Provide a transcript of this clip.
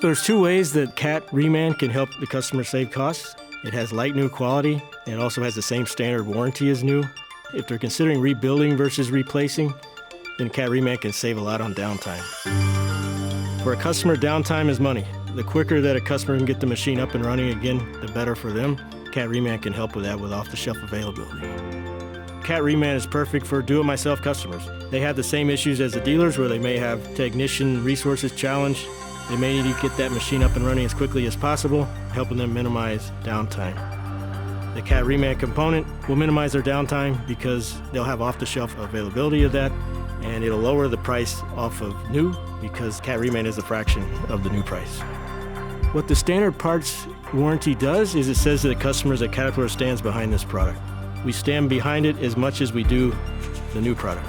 There's two ways that Cat Reman can help the customer save costs. It has light new quality, and it also has the same standard warranty as new. If they're considering rebuilding versus replacing, then Cat Reman can save a lot on downtime. For a customer, downtime is money. The quicker that a customer can get the machine up and running again, the better for them. Cat Reman can help with that with off-the-shelf availability. Cat Reman is perfect for do-it-myself customers. They have the same issues as the dealers where they may have technician resources challenged. They may need to get that machine up and running as quickly as possible, helping them minimize downtime. The Cat Reman component will minimize their downtime because they'll have off-the-shelf availability of that, and it'll lower the price off of new because Cat Reman is a fraction of the new price. What the standard parts warranty does is it says to the customers that Caterpillar stands behind this product. We stand behind it as much as we do the new product.